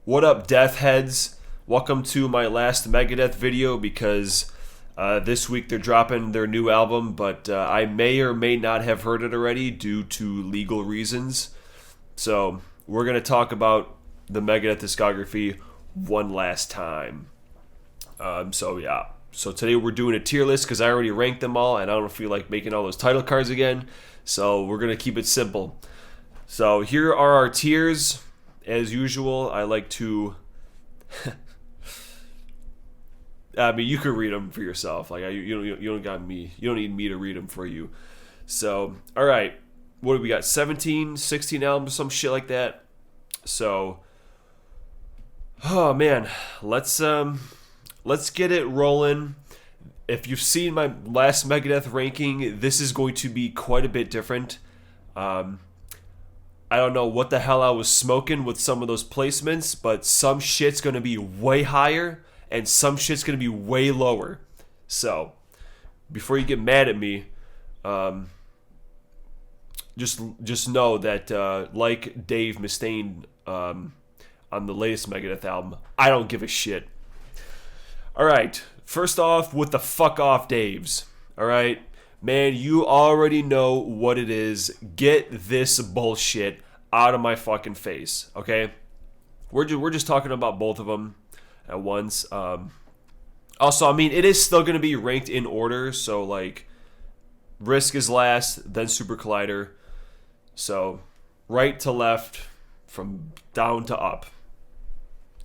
What up, Death Heads? Welcome to my last Megadeth video because this week they're dropping their new album, but I may or may not have heard it already due to legal reasons. So we're going to talk about the Megadeth discography one last time. So today we're doing a tier list because I already ranked them all and I don't feel like making all those title cards again. So we're going to keep it simple. So here are our tiers. As usual, I like to... I mean, you could read them for yourself. Like you don't got me. You don't need me to read them for you. So, all right. What do we got? 17, 16 albums, some shit like that. So, oh man, let's get it rolling. If you've seen my last Megadeth ranking, this is going to be quite a bit different. I don't know what the hell I was smoking with some of those placements, but some shit's going to be way higher and some shit's going to be way lower. So, before you get mad at me, just know that like Dave Mustaine on the latest Megadeth album, I don't give a shit. Alright, first off with the fuck off Daves. Alright? Man, you already know what it is. Get this bullshit out of my fucking face, okay? We're just talking about both of them at once. Also, I mean, it is still going to be ranked in order. So, like, Risk is last, then Super Collider. So, right to left, from down to up.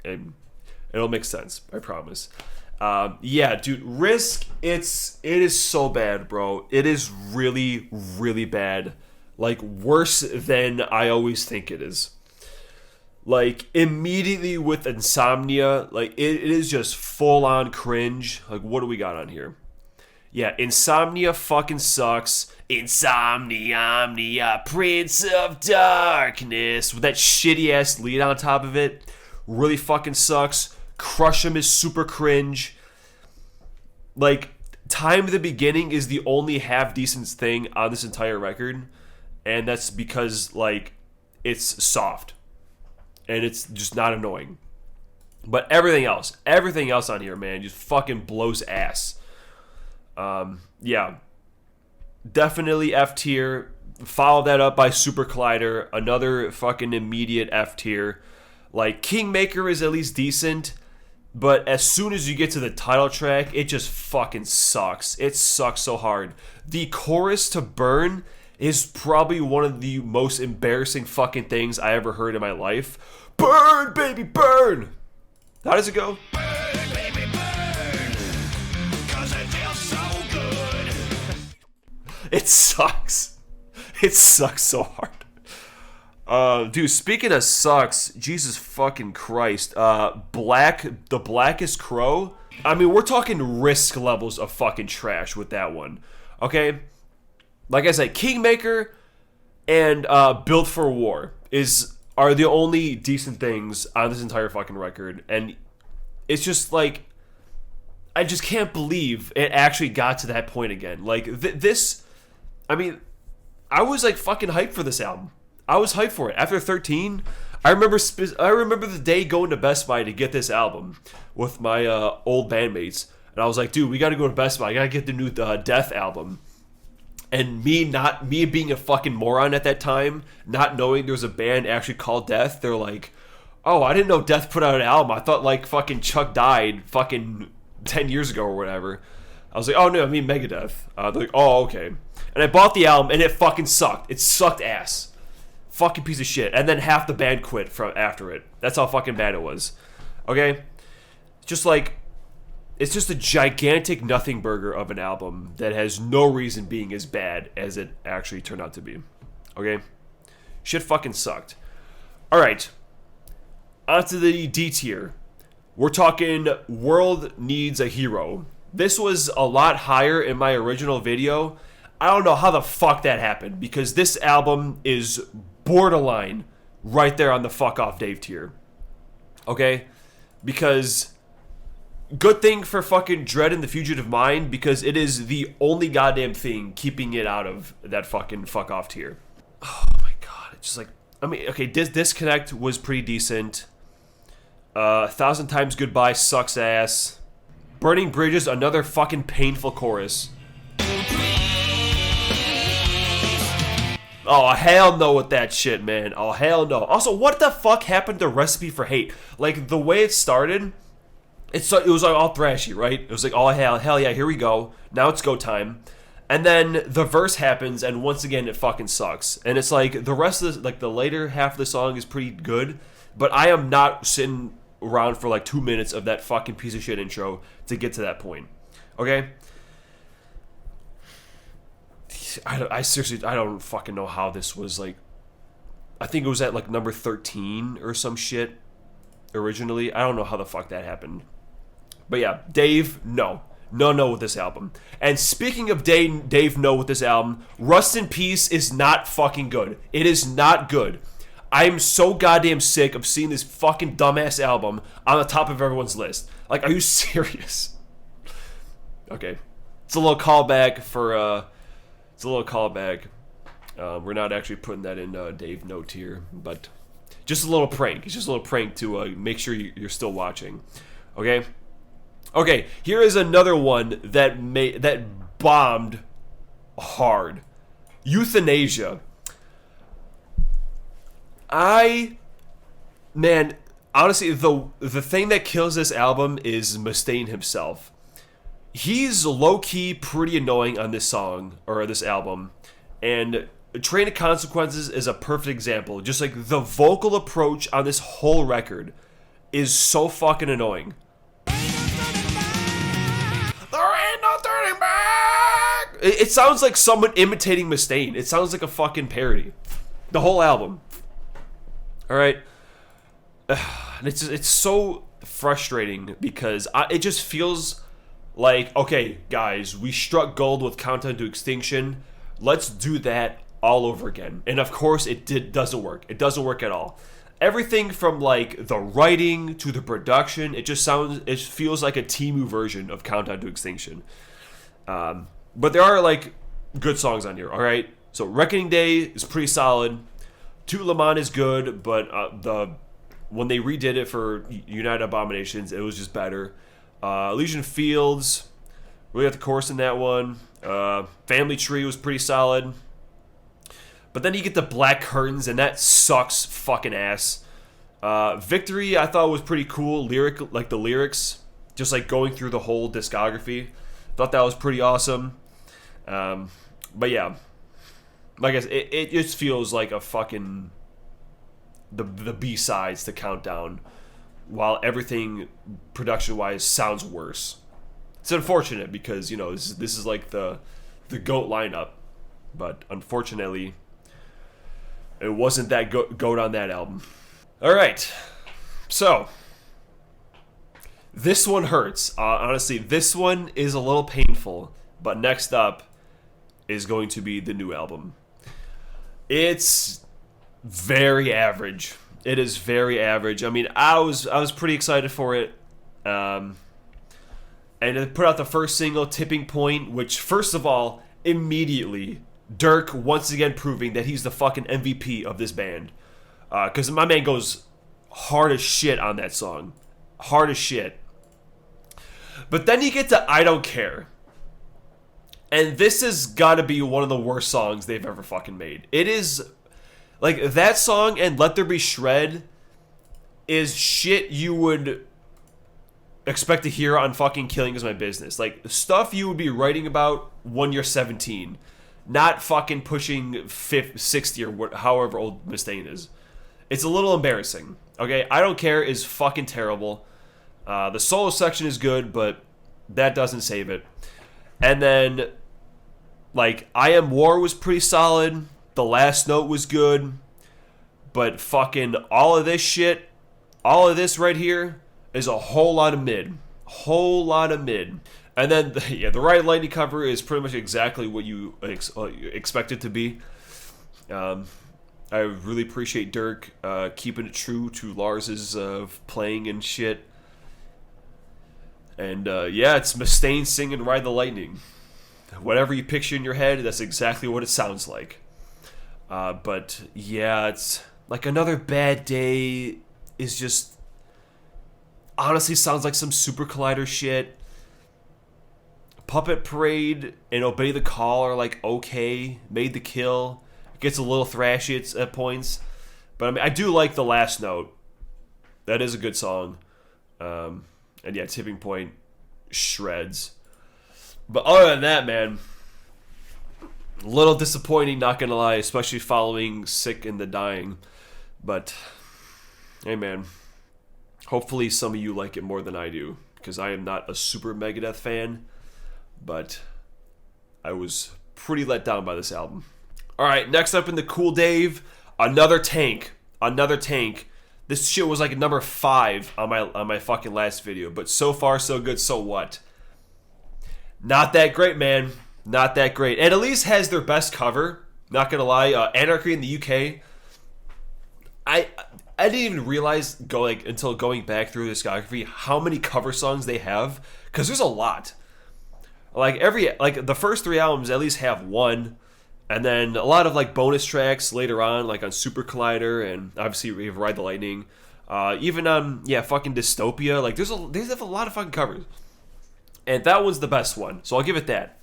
And it'll make sense, I promise. Yeah, dude, Risk, it is so bad, bro. It is really, really bad. Like, worse than I always think it is. Like, immediately with Insomnia, like, it is just full-on cringe. Like, what do we got on here? Yeah, Insomnia fucking sucks. Insomnia, Prince of Darkness. With that shitty-ass lead on top of it. Really fucking sucks. Crush 'Em is super cringe. Like, Time of the Beginning is the only half-decent thing on this entire record. And that's because, like, it's soft. And it's just not annoying. But everything else on here, man, just fucking blows ass. Yeah. Definitely F tier. Follow that up by Super Collider. Another fucking immediate F tier. Like, Kingmaker is at least decent. But as soon as you get to the title track, it just fucking sucks. It sucks so hard. The chorus to Burn is probably one of the most embarrassing fucking things I ever heard in my life. Burn, baby, burn! How does it go? Burn, baby, burn, 'cause it feels so good. It sucks. It sucks so hard. Dude, speaking of sucks, Jesus fucking Christ. The Blackest Crow. I mean, we're talking Risk levels of fucking trash with that one. Okay? Like I said, Kingmaker and Built for War are the only decent things on this entire fucking record. And it's just like, I just can't believe it actually got to that point again. Like, this, I mean, I was like fucking hyped for this album. I was hyped for it. After 13, I remember the day going to Best Buy to get this album with my old bandmates. And I was like, dude, we got to go to Best Buy. I got to get the new Death album. And me being a fucking moron at that time, not knowing there was a band actually called Death, they're like, oh, I didn't know Death put out an album. I thought like fucking Chuck died fucking 10 years ago or whatever. I was like, oh no, I mean Megadeth. They're like, oh, okay. And I bought the album and it fucking sucked. It sucked ass. Fucking piece of shit. And then half the band quit from after it. That's how fucking bad it was. Okay? Just like, it's just a gigantic nothing burger of an album that has no reason being as bad as it actually turned out to be. Okay? Shit fucking sucked. Alright. Onto the D tier. We're talking World Needs a Hero. This was a lot higher in my original video. I don't know how the fuck that happened, because this album is borderline right there on the fuck off Dave tier. Okay? Because good thing for fucking Dread and the Fugitive Mind, because it is the only goddamn thing keeping it out of that fucking fuck off tier. Oh my god, it's just like, I mean, okay, Disconnect was pretty decent. Thousand Times Goodbye sucks ass. Burning Bridges, another fucking painful chorus. Oh, hell no with that shit, man. Oh, hell no. Also, what the fuck happened to Recipe for Hate? Like, the way it started, it was like all thrashy, right? It was like, oh, hell yeah, here we go. Now it's go time. And then the verse happens, and once again, it fucking sucks. And it's like, the rest of the later half of the song is pretty good, but I am not sitting around for like 2 minutes of that fucking piece of shit intro to get to that point. Okay? I seriously, I don't fucking know how this was like. I think it was at like number 13 or some shit originally. I don't know how the fuck that happened. But yeah, Dave, no with this album. And speaking of Dave, no with this album, Rust in Peace is not fucking good. It is not good. I'm so goddamn sick of seeing this fucking dumbass album on the top of everyone's list. Like, are you serious? Okay, it's a little callback for It's a little callback. We're not actually putting that in Dave No tier, but just a little prank. It's just a little prank to make sure you're still watching. Okay? Okay, here is another one that bombed hard. Euthanasia. Man, honestly, the thing that kills this album is Mustaine himself. He's low-key pretty annoying on this song, or this album, and Train of Consequences is a perfect example. Just like the vocal approach on this whole record is so fucking annoying. There ain't no turning back! It sounds like someone imitating Mustaine. It sounds like a fucking parody. The whole album. Alright? It's so frustrating because it just feels like, okay, guys, we struck gold with Countdown to Extinction. Let's do that all over again. And of course, it doesn't work. It doesn't work at all. Everything from like the writing to the production, it feels like a Temu version of Countdown to Extinction. But there are like good songs on here. All right, so Reckoning Day is pretty solid. To Le Mans is good, but when they redid it for United Abominations, it was just better. Elysian Fields, really got the chorus in that one. Family Tree was pretty solid. But then you get the Black Curtains, and that sucks fucking ass. Victory, I thought was pretty cool. Like the lyrics, just like going through the whole discography. Thought that was pretty awesome. But yeah, like I said, it just feels like a fucking the B-sides to Countdown, while everything production-wise sounds worse. It's unfortunate because, you know, this is like the GOAT lineup, but unfortunately, it wasn't that GOAT on that album. All right, so this one hurts. Honestly, this one is a little painful, but next up is going to be the new album. It's very average. It is very average. I mean, I was pretty excited for it. And it put out the first single, Tipping Point, which, first of all, immediately, Dirk once again proving that he's the fucking MVP of this band. Because my man goes hard as shit on that song. Hard as shit. But then you get to I Don't Care. And this has got to be one of the worst songs they've ever fucking made. It is... Like, that song and Let There Be Shred is shit you would expect to hear on fucking Killing Is My Business. Like, stuff you would be writing about when you're 17. Not fucking pushing 60 or however old Mustaine is. It's a little embarrassing. Okay, I Don't Care is fucking terrible. The solo section is good, but that doesn't save it. And then, like, I Am War was pretty solid. The Last Note was good, but fucking all of this shit, all of this right here is a whole lot of mid. Whole lot of mid. And then, the Ride Lightning cover is pretty much exactly what you expect it to be. I really appreciate Dirk keeping it true to Lars's playing and shit. And yeah, it's Mustaine singing Ride the Lightning. Whatever you picture in your head, that's exactly what it sounds like. But yeah, it's like Another Bad Day is just honestly sounds like some Super Collider shit. Puppet Parade and Obey the Call are like okay. Made the Kill. It gets a little thrashy at points. But I mean, I do like The Last Note. That is a good song. And yeah, Tipping Point shreds. But other than that, man, a little disappointing, not gonna lie, especially following Sick and the Dying. But hey, man, hopefully some of you like it more than I do, because I am not a super Megadeth fan, but I was pretty let down by this album. Alright, next up in the Cool Dave, another tank. This shit was like number 5 on my fucking last video, but so far so good, so what? Not that great, man. Not that great. And at least has their best cover. Not gonna lie, Anarchy in the UK. I didn't even realize until going back through the discography how many cover songs they have, because there's a lot. Like the first 3 albums at least have one, and then a lot of like bonus tracks later on, like on Super Collider, and obviously we have Ride the Lightning. Even on fucking Dystopia. Like they have a lot of fucking covers, and that one's the best one. So I'll give it that.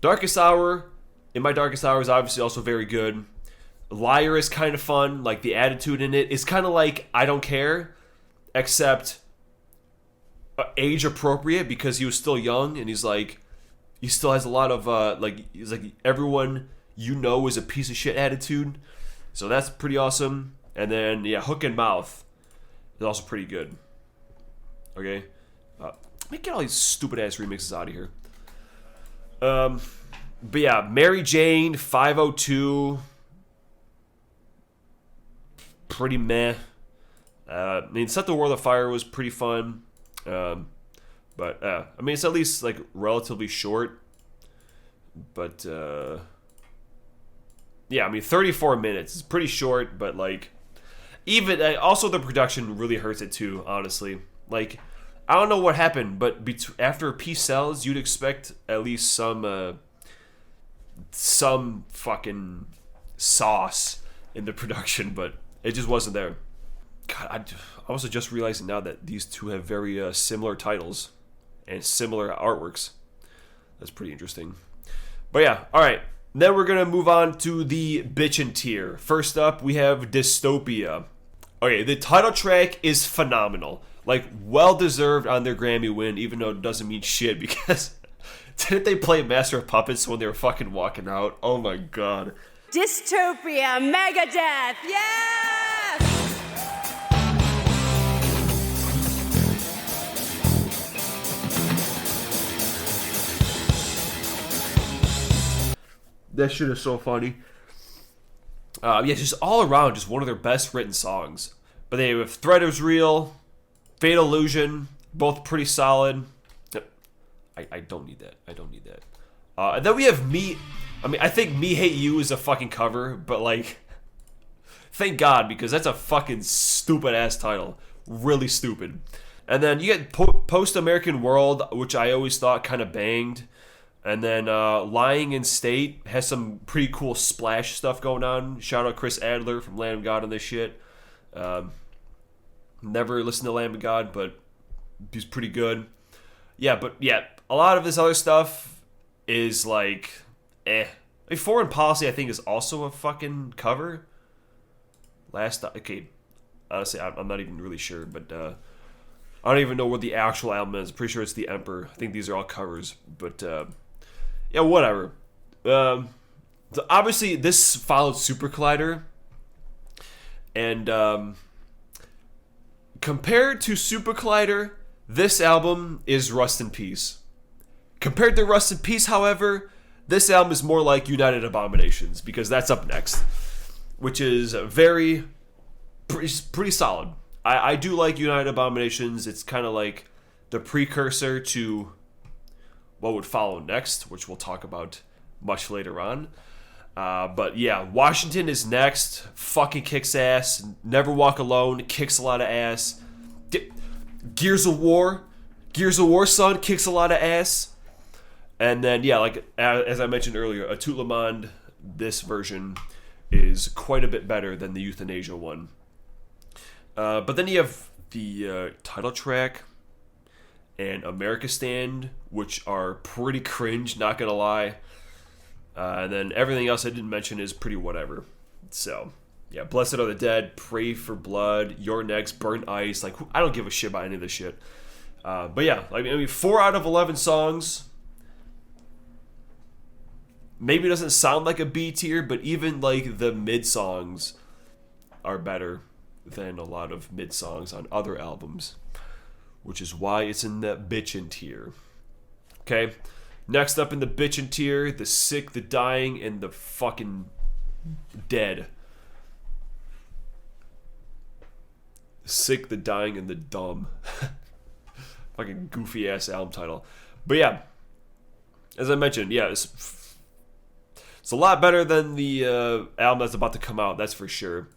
Darkest Hour, In My Darkest Hour, is obviously also very good. Liar is kind of fun. Like, the attitude in it is kind of like I Don't Care, except age appropriate, because he was still young, and he still has a lot of he's like, everyone you know is a piece of shit attitude. So that's pretty awesome. And then Hook and Mouth is also pretty good. Okay, let me get all these stupid ass remixes out of here. But yeah, Mary Jane, 502, pretty meh. I mean, Set the World on Fire was pretty fun. But I mean, it's at least like relatively short. But yeah, I mean, 34 minutes is pretty short, but like, even also the production really hurts it too, honestly. Like, I don't know what happened, but after Peace Sells, you'd expect at least some fucking sauce in the production, but it just wasn't there. God, I also just realizing now that these two have very similar titles and similar artworks. That's pretty interesting. But yeah, alright. Then we're going to move on to the bitchin' tier. First up, we have Dystopia. Okay, the title track is phenomenal. Like, well-deserved on their Grammy win, even though it doesn't mean shit, because didn't they play Master of Puppets when they were fucking walking out? Oh my god. Dystopia, Megadeth, yes! That shit is so funny. Just all around, just one of their best written songs. But they have Threat Is Real, Fatal Illusion, both pretty solid. I don't need that. And then we have Me. I mean, I think Me Hate You is a fucking cover, but like, thank God, because that's a fucking stupid ass title. Really stupid. And then you get Post American World, which I always thought kind of banged. And then Lying in State has some pretty cool splash stuff going on. Shout out Chris Adler from Lamb of God on this shit. Never listened to Lamb of God, but he's pretty good. But a lot of this other stuff is like, eh. Like Foreign Policy, I think, is also a fucking cover. Honestly, I'm not even really sure, but I don't even know what the actual album is. I'm pretty sure it's The Emperor. I think these are all covers, but whatever. So obviously, this followed Super Collider, and compared to Super Collider, this album is Rust in Peace. Compared to Rust in Peace, however, this album is more like United Abominations, because that's up next, which is pretty solid. I do like United Abominations. It's kind of like the precursor to what would follow next, which we'll talk about much later on. But yeah, Washington is next. Fucking kicks ass. Never Walk Alone kicks a lot of ass. Gears of War Son kicks a lot of ass. And then as I mentioned earlier, A Tout Le Monde, this version is quite a bit better than the Euthanasia one. But then you have the title track and America Stand, which are pretty cringe, not gonna lie. And then everything else I didn't mention is pretty whatever. So, yeah, Blessed Are the Dead, Pray for Blood, Your Next, Burnt Ice. Like, I don't give a shit about any of this shit. But yeah, I mean, 4 out of 11 songs. Maybe it doesn't sound like a B tier, but even like the mid songs are better than a lot of mid songs on other albums, which is why it's in the bitchin' tier. Okay, next up in the bitchin' tier, the sick, the dying, and the fucking dead. The sick, the dying, and the dumb. Fucking goofy ass album title. But yeah, as I mentioned, yeah, it's a lot better than the album that's about to come out, that's for sure.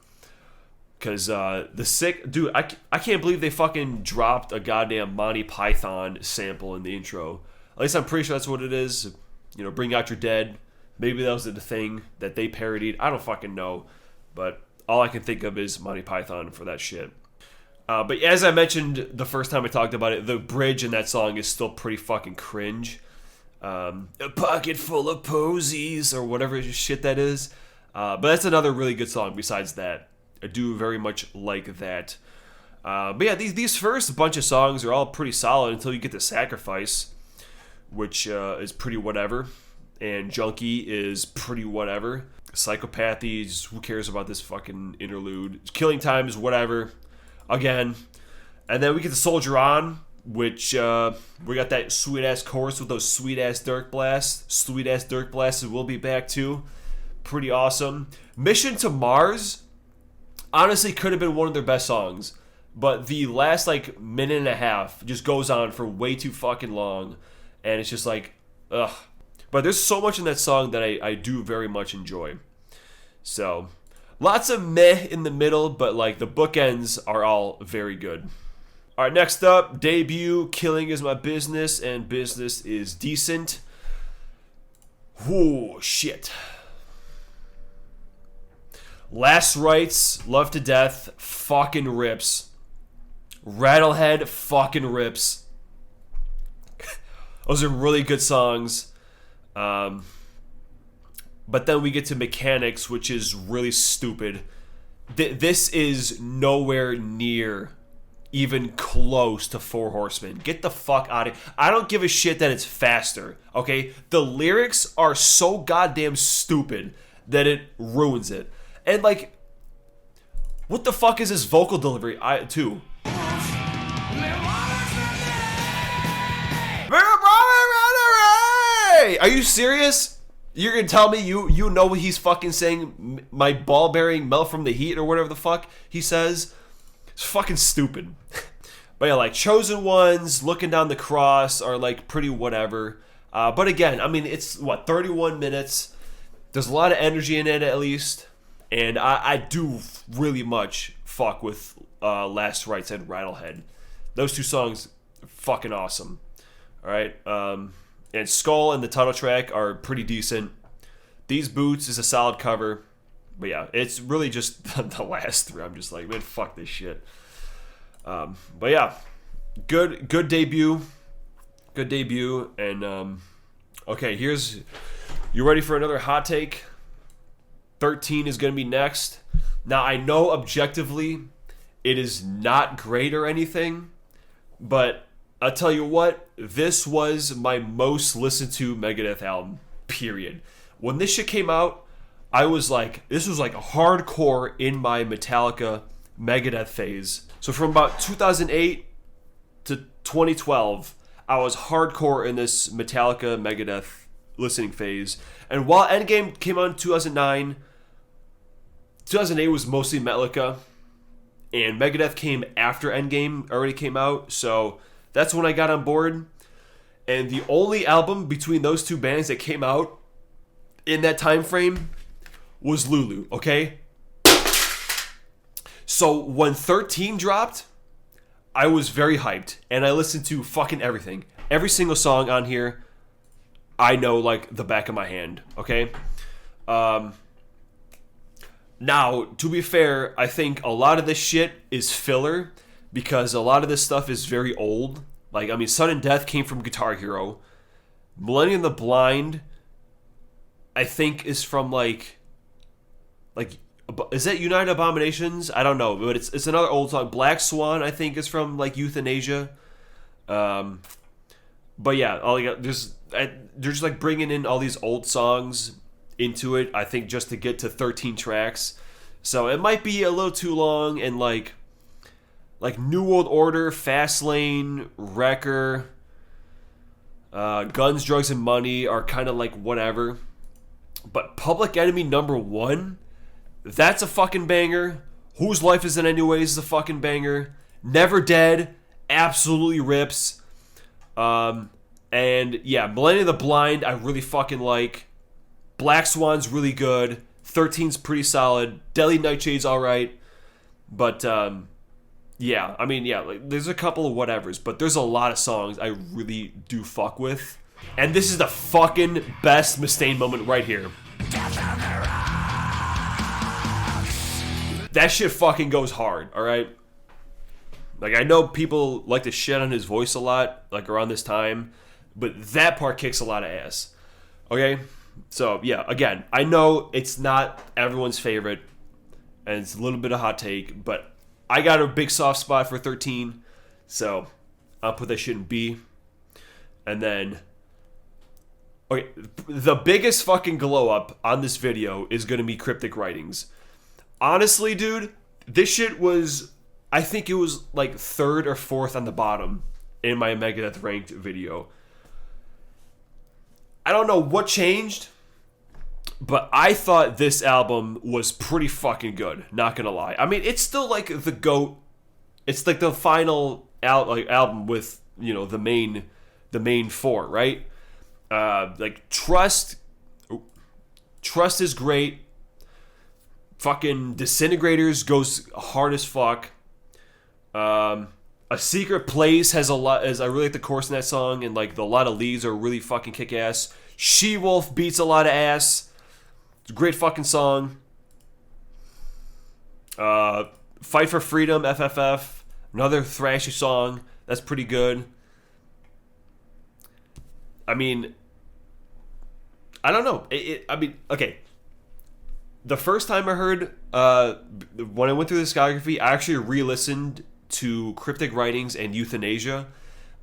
Because the sick... Dude, I can't believe they fucking dropped a goddamn Monty Python sample in the intro. At least I'm pretty sure that's what it is. You know, Bring Out Your Dead. Maybe that was the thing that they parodied. I don't fucking know. But all I can think of is Monty Python for that shit. But as I mentioned the first time I talked about it, the bridge in that song is still pretty fucking cringe. A pocket full of posies, or whatever shit that is. But that's another really good song besides that. I do very much like that. But yeah, these first bunch of songs are all pretty solid until you get to Sacrifice, which is pretty whatever. And Junkie is pretty whatever. Psychopathy, who cares about this fucking interlude? Killing Time is whatever. Again. And then we get to Soldier On, which we got that sweet ass chorus with those sweet ass Dirk Blasts. Sweet ass Dirk Blasts will be back too. Pretty awesome. Mission to Mars honestly could have been one of their best songs, but the last like minute and a half just goes on for way too fucking long, and it's just like, ugh. But there's so much in that song that I do very much enjoy. So, lots of meh in the middle, but like the bookends are all very good. All right, next up, debut, Killing Is My Business, and Business Is Decent. Whoa, shit. Last Rites, Love to Death, fucking rips. Rattlehead, fucking rips. Those are really good songs. But then we get to Mechanics, which is really stupid. This is nowhere near even close to Four Horsemen. Get the fuck out of here. I don't give a shit that it's faster, okay? The lyrics are so goddamn stupid that it ruins it. And like, what the fuck is this vocal delivery too? Are you serious? You're gonna tell me you know what he's fucking saying? My ball bearing melt from the heat or whatever the fuck he says? It's fucking stupid. But yeah, like Chosen Ones, Looking Down the Cross are like pretty whatever. But again, I mean, it's what, 31 minutes. There's a lot of energy in it at least. And I do really much fuck with Last Rites and Rattlehead. Those two songs, fucking awesome. Alright, and Skull and the title track are pretty decent. These Boots is a solid cover. But yeah, it's really just the last three. I'm just like, man, fuck this shit. But yeah, good debut. Good debut. And, okay, you ready for another hot take? 13 is going to be next. Now, I know objectively it is not great or anything, but I'll tell you what, this was my most listened to Megadeth album, period. When this shit came out, I was like, this was like hardcore in my Metallica Megadeth phase. So from about 2008 to 2012, I was hardcore in this Metallica Megadeth listening phase. And while Endgame came out in 2009, 2008 was mostly Metallica, and Megadeth came after Endgame already came out, so that's when I got on board. And the only album between those two bands that came out in that time frame was Lulu, okay? So when 13 dropped, I was very hyped, and I listened to fucking everything. Every single song on here, I know like the back of my hand, okay? Now, to be fair, I think a lot of this shit is filler because a lot of this stuff is very old. Like, I mean, Sudden Death came from Guitar Hero. Millennium the Blind, I think, is from like, is that United Abominations? I don't know, but it's another old song. Black Swan, I think, is from like Euthanasia. But yeah, they're just like bringing in all these old songs into it. I think just to get to 13 tracks, so it might be a little too long. And like New World Order, Fastlane, Wrecker, Guns, Drugs, and Money are kind of like whatever. But Public Enemy #1, that's a fucking banger. Whose Life Is It Anyways is a fucking banger. Never Dead absolutely rips. And yeah, Millennium the Blind I really fucking like. Black Swan's really good. 13's pretty solid. Deadly Nightshade's alright. But yeah, I mean, yeah, like, there's a couple of whatevers, but there's a lot of songs I really do fuck with. And this is the fucking best Mustaine moment right here. That shit fucking goes hard, alright? Like, I know people like to shit on his voice a lot, like around this time, but that part kicks a lot of ass. Okay? So, yeah, again, I know it's not everyone's favorite, and it's a little bit of hot take, but I got a big soft spot for 13, so I'll put that shit in B. And then, okay, the biggest fucking glow up on this video is going to be Cryptic Writings. Honestly, dude, this shit was, I think it was like 3rd or 4th on the bottom in my Megadeth ranked video. I don't know what changed, but I thought this album was pretty fucking good, not gonna lie. I mean, it's still like the GOAT. It's like the final album with, you know, the main 4, right? Like Trust is great. Fucking Disintegrators goes hard as fuck. A Secret Place has a lot, as I really like the chorus in that song, and like a lot of leads are really fucking kick ass. She-Wolf beats a lot of ass. It's a great fucking song. Fight for Freedom, FFF, another thrashy song. That's pretty good. I mean, I don't know. I mean, okay. The first time I heard, when I went through the discography, I actually re-listened to Cryptic Writings and Euthanasia,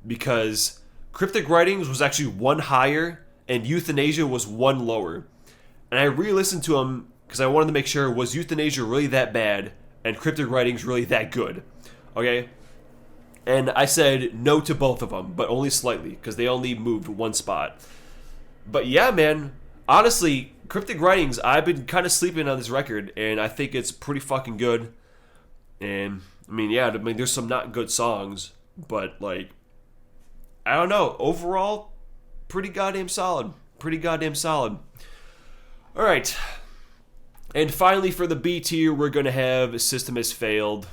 because Cryptic Writings was actually 1 higher and Euthanasia was 1 lower. And I re-listened to them because I wanted to make sure, was Euthanasia really that bad and Cryptic Writings really that good? Okay? And I said no to both of them, but only slightly, because they only moved 1 spot. But yeah, man, honestly, Cryptic Writings, I've been kind of sleeping on this record, and I think it's pretty fucking good. And I mean, yeah, I mean, there's some not good songs, but like, I don't know. Overall, pretty goddamn solid. Pretty goddamn solid. All right. And finally, for the B tier, we're going to have System Has Failed.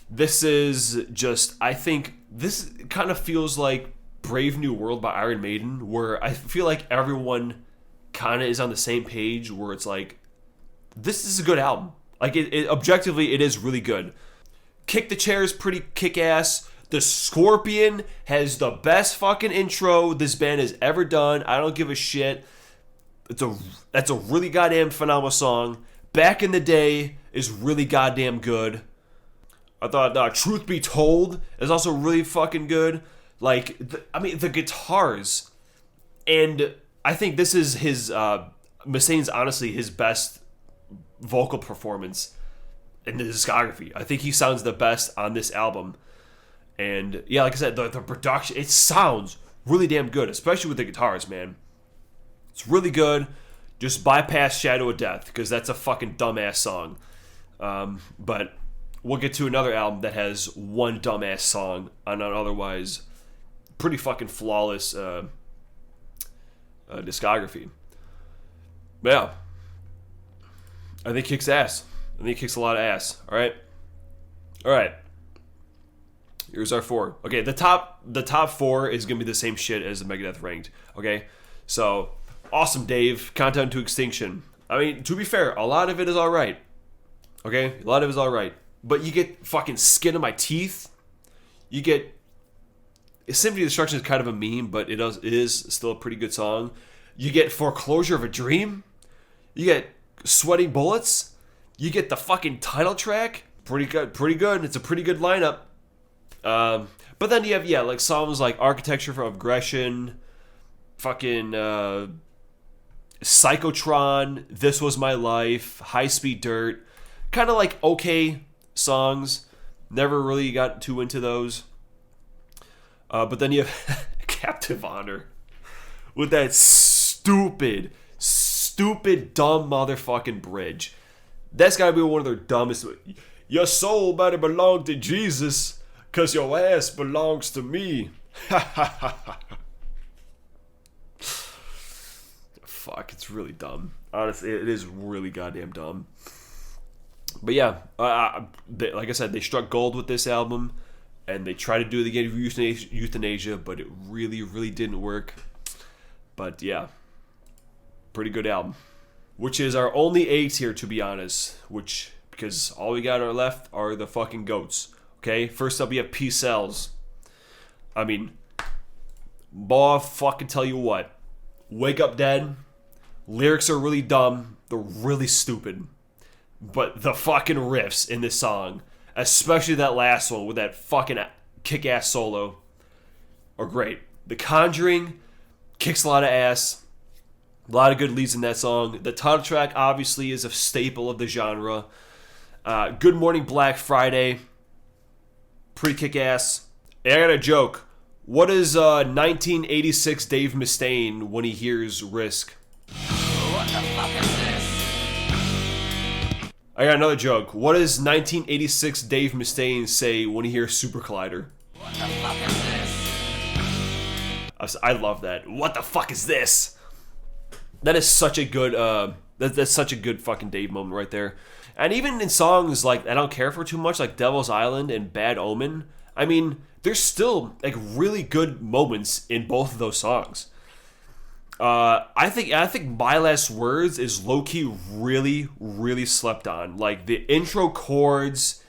This is just, I think, this kind of feels like Brave New World by Iron Maiden, where I feel like everyone kind of is on the same page, where it's like, this is a good album. Like, objectively, it is really good. Kick the Chair is pretty kick-ass. The Scorpion has the best fucking intro this band has ever done. I don't give a shit. That's a really goddamn phenomenal song. Back in the Day is really goddamn good. I thought Truth Be Told is also really fucking good. Like, the guitars. And I think this is his, Mustaine's honestly his best vocal performance in the discography. I think he sounds the best on this album. And yeah, like I said, the production, it sounds really damn good, especially with the guitars, man. It's really good. Just bypass Shadow of Death, because that's a fucking dumbass song. But we'll get to another album that has 1 dumbass song on an otherwise pretty fucking flawless discography. But yeah, I think it kicks ass. I think it kicks a lot of ass. All right. Here's our 4. Okay, the top 4 is gonna be the same shit as the Megadeth ranked. Okay, so Awesome Dave, Countdown to Extinction. I mean, to be fair, a lot of it is all right. Okay, a lot of it is all right. but you get fucking Skin of My Teeth. You get Symphony of Destruction is kind of a meme, but it is still a pretty good song. You get Foreclosure of a Dream. You get Sweating Bullets. You get the fucking title track. Pretty good. It's a pretty good lineup. But then you have, like songs like Architecture for Aggression, fucking Psychotron, This Was My Life, High Speed Dirt. Kind of like okay songs. Never really got too into those. But then you have Captive Honor with that stupid, dumb motherfucking bridge. That's gotta be one of their dumbest. Your soul better belong to Jesus, 'cause your ass belongs to me. Fuck, it's really dumb. Honestly, it is really goddamn dumb. But yeah, like I said, they struck gold with this album, and they tried to do it again with Euthanasia, but it really didn't work. But yeah, pretty good album. Which is our only A tier, to be honest. Because all we got left are the fucking goats. Okay, first up we have P-Cells. I mean, boy, fucking tell you what. Wake Up Dead. Lyrics are really dumb. They're really stupid. But the fucking riffs in this song, especially that last one with that fucking kick-ass solo, are great. The Conjuring kicks a lot of ass. A lot of good leads in that song. The title track obviously is a staple of the genre. Good Morning Black Friday. Pretty kick-ass. And I got a joke. What is 1986 Dave Mustaine when he hears Risk? What the fuck is this? I got another joke. What does 1986 Dave Mustaine say when he hears Super Collider? What the fuck is this? I love that. What the fuck is this? That is such a good that's such a good fucking Dave moment right there. And even in songs like I Don't Care For Too Much, like Devil's Island and Bad Omen, I mean, there's still like really good moments in both of those songs. I think My Last Words is low-key really slept on. Like the intro chords,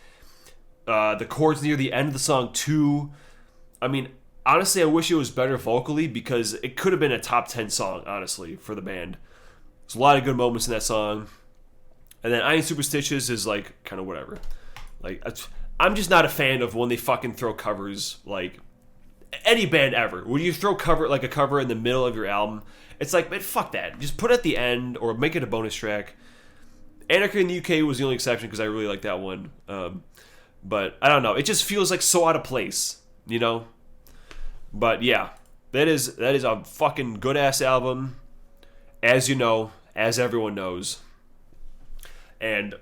the chords near the end of the song too. I mean, honestly, I wish it was better vocally because it could have been a top 10 song, honestly, for the band. There's a lot of good moments in that song. And then I Ain't Superstitious is like kind of whatever. Like I'm just not a fan of when they fucking throw covers like any band ever. When you throw a cover in the middle of your album, it's like, man, fuck that. Just put it at the end or make it a bonus track. Anarchy in the UK was the only exception because I really like that one. But I don't know. It just feels like so out of place, you know? But yeah, that is a fucking good ass album, as you know, as everyone knows. And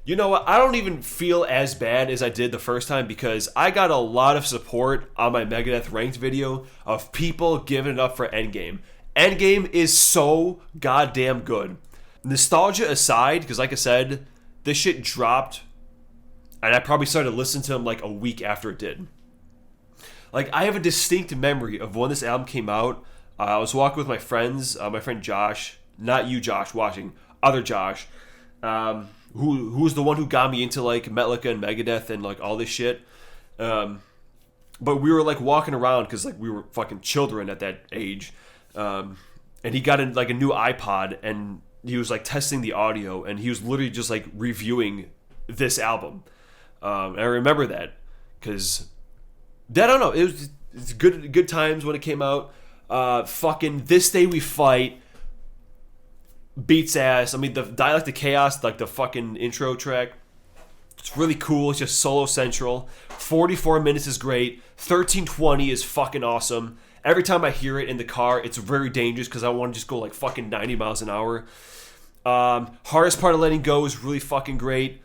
you know what? I don't even feel as bad as I did the first time because I got a lot of support on my Megadeth ranked video of people giving it up for Endgame. Endgame is so goddamn good. Nostalgia aside, because like I said, this shit dropped, and I probably started listening to them like a week after it did. Like, I have a distinct memory of when this album came out. I was walking with my friends, my friend Josh, not you Josh watching, other Josh, who was the one who got me into like Metallica and Megadeth and like all this shit. But we were like walking around because like we were fucking children at that age. And he got like a new iPod and he was like testing the audio and he was literally just like reviewing this album. And I remember that because I don't know, it's good times when it came out. Fucking This Day We Fight beats ass. I mean, the Dialectic Chaos, like the fucking intro track, it's really cool. It's just solo central. 44 minutes is great. 1320 is fucking awesome. Every time I hear it in the car, it's very dangerous because I want to just go like fucking 90 miles an hour. Hardest Part of Letting Go is really fucking great.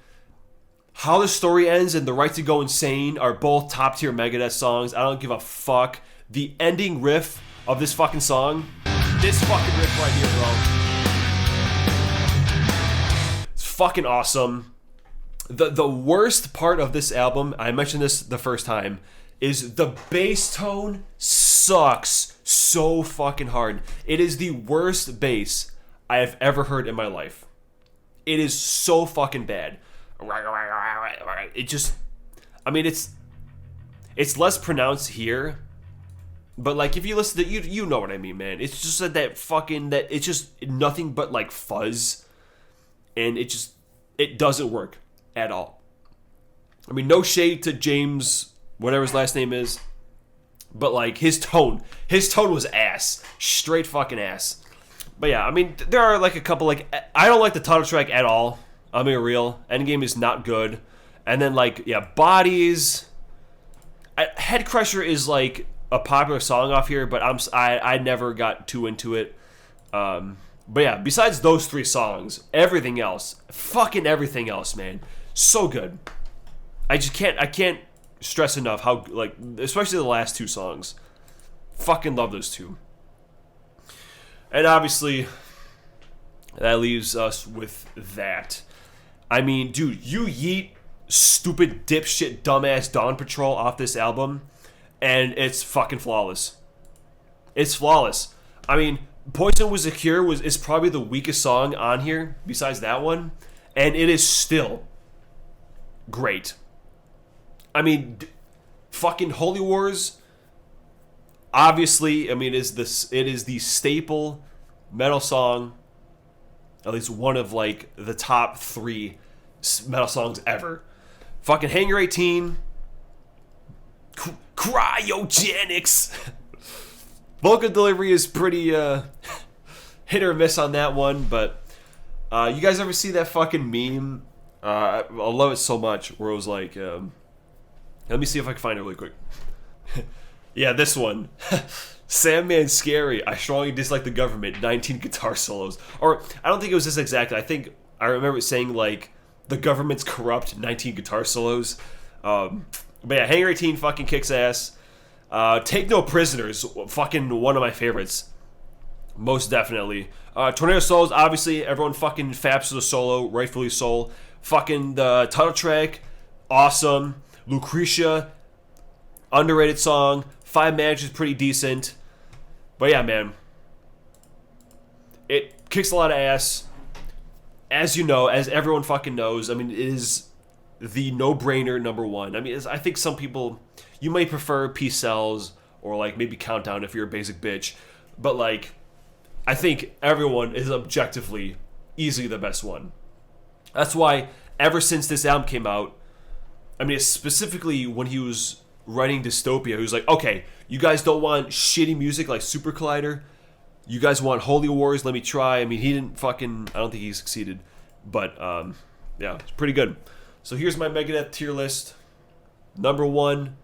How the Story Ends and The Right to Go Insane are both top tier Megadeth songs. I don't give a fuck. The ending riff of this fucking song, this fucking riff right here, bro. Fucking awesome. The worst part of this album, I mentioned this the first time, is the bass tone sucks so fucking hard. It is the worst bass I have ever heard in my life. It is so fucking bad. It just, I mean, it's less pronounced here, but like if you listen to you know what I mean, man. It's just that fucking that it's just nothing but like fuzz, and it doesn't work at all. I mean, no shade to James, whatever his last name is, but like his tone was ass, straight fucking ass. But yeah, I mean, there are like a couple like I don't like the title track at all. I'm being real. Endgame is not good, and then like yeah, Bodies. Head Crusher is like a popular song off here, but I never got too into it. But yeah, besides those 3 songs, everything else, fucking everything else, man, so good. I can't stress enough how like, especially the last 2 songs, fucking love those 2. And obviously, that leaves us with that. I mean, dude, you yeet stupid dipshit dumbass Dawn Patrol off this album, and it's fucking flawless. It's flawless. I mean, Poison Was a Cure is probably the weakest song on here besides that one, and it is still great. I mean, fucking Holy Wars, obviously, I mean, it is the staple metal song, at least one of like the top 3 metal songs ever. Fucking Hangar 18. Cryogenics. Vocal delivery is pretty hit or miss on that one, but you guys ever see that fucking meme? I love it so much, where it was like, let me see if I can find it really quick. Yeah, this one. Sandman Scary. I strongly dislike the government. 19 guitar solos. Or, I don't think it was this exact. I think I remember it saying like, the government's corrupt, 19 guitar solos. But yeah, Hangar 18 fucking kicks ass. Take No Prisoners, fucking one of my favorites. Most definitely. Tornado Souls, obviously, everyone fucking faps to the solo, rightfully so. Fucking the title track, awesome. Lucretia, underrated song. 5 Managers is pretty decent. But yeah, man. It kicks a lot of ass. As you know, as everyone fucking knows, I mean, it is the no-brainer number 1. I mean, I think some people, you may prefer Peace Sells or like maybe Countdown if you're a basic bitch, but like, I think everyone is objectively easily the best one. That's why ever since this album came out, I mean, specifically when he was writing Dystopia, he was like, okay, you guys don't want shitty music like Super Collider. You guys want Holy Wars? Let me try. I mean, he didn't fucking... I don't think he succeeded. But, yeah, it's pretty good. So here's my Megadeth tier list. Number 1.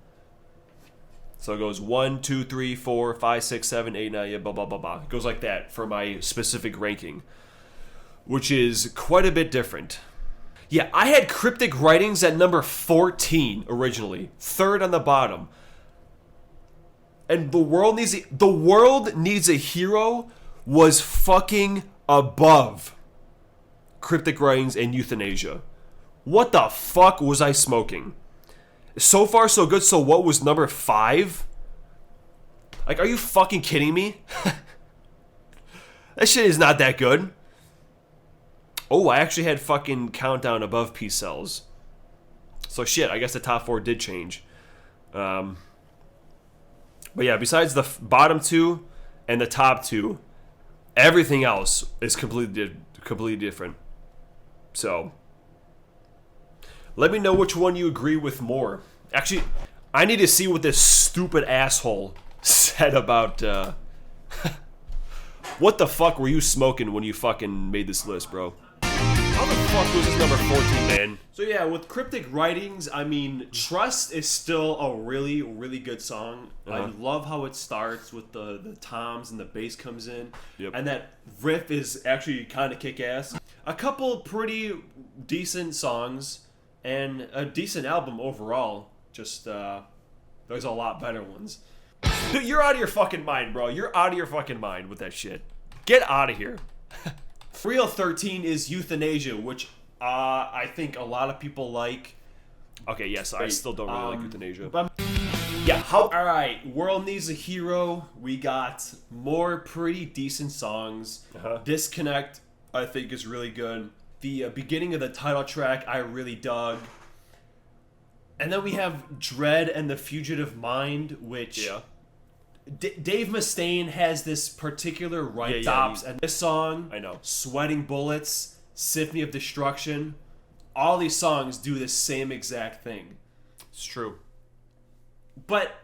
So it goes 1, 2, 3, 4, 5, 6, 7, 8, 9, yeah, blah, blah, blah, blah. It goes like that for my specific ranking, which is quite a bit different. Yeah, I had Cryptic Writings at number 14 originally. 3rd on the bottom. And The World Needs a Hero was fucking above Cryptic Writings and Euthanasia. What the fuck was I smoking? So far so good, so what was number 5? Like, are you fucking kidding me? That shit is not that good. Oh, I actually had fucking Countdown above Peace Sells. So shit, I guess the top 4 did change. But yeah, besides the bottom 2 and the top 2, everything else is completely different. So, let me know which one you agree with more. Actually, I need to see what this stupid asshole said about, what the fuck were you smoking when you fucking made this list, bro? How the fuck was this number 14, man? So yeah, with Cryptic Writings, I mean, Trust is still a really, really good song. I love how it starts with the toms and the bass comes in. Yep. And that riff is actually kind of kick-ass. A couple pretty decent songs and a decent album overall. Just, there's a lot better ones. Dude, you're out of your fucking mind, bro. You're out of your fucking mind with that shit. Get out of here. Real 13 is Euthanasia, which I think a lot of people like. Okay, yes, I still don't really like Euthanasia. But yeah, alright, World Needs a Hero. We got more pretty decent songs. Disconnect, I think, is really good. The beginning of the title track I really dug. And then we have Dread and the Fugitive Mind, which Dave Mustaine has this particular tops. And this song, I know. Sweating Bullets, Symphony of Destruction, all these songs do the same exact thing. It's true. But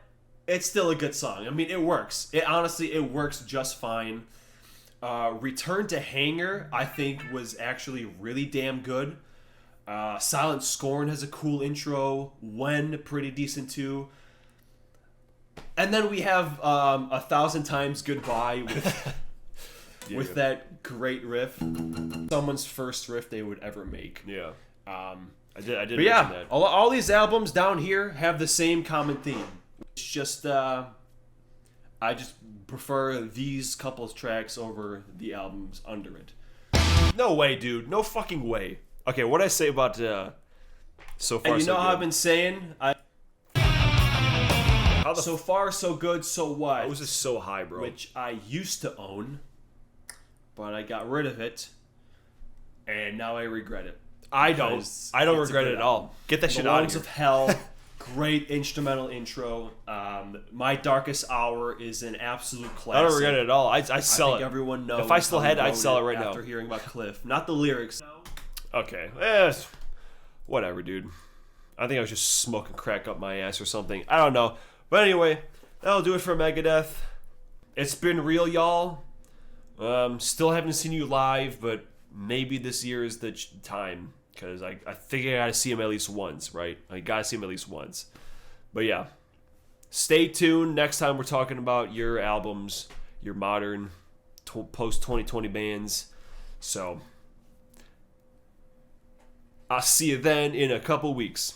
it's still a good song. I mean, it works. It works just fine. Return to Hangar, I think, was actually really damn good. Silent Scorn has a cool intro. When, pretty decent too. And then we have 1,000 Times Goodbye with that great riff. Someone's first riff they would ever make. Yeah. I did But mention yeah, that. all these albums down here have the same common theme. It's just, I just prefer these couple of tracks over the albums under it. No way, dude. No fucking way. Okay, what'd I say about So Far, And you So know how Good? I've been saying? So Far, So Good, So What? How was this so high, bro? Which I used to own, but I got rid of it, and now I regret it. I don't Because regret it's a it good at all. album. Get that The shit out of Lungs here. of Hell, great instrumental intro. My Darkest Hour is an absolute classic. I don't regret it at all. I'd I sell think it. everyone knows. If I still how he had it, I'd wrote sell it right after now. hearing about Cliff, not the lyrics. Okay. Whatever, dude. I think I was just smoking crack up my ass or something. I don't know. But anyway, that'll do it for Megadeth. It's been real, y'all. Still haven't seen you live, but maybe this year is the time. Because I think I gotta see him at least once, right? I gotta see him at least once. But yeah. Stay tuned. Next time we're talking about your albums, your modern post-2020 bands. So I'll see you then in a couple weeks.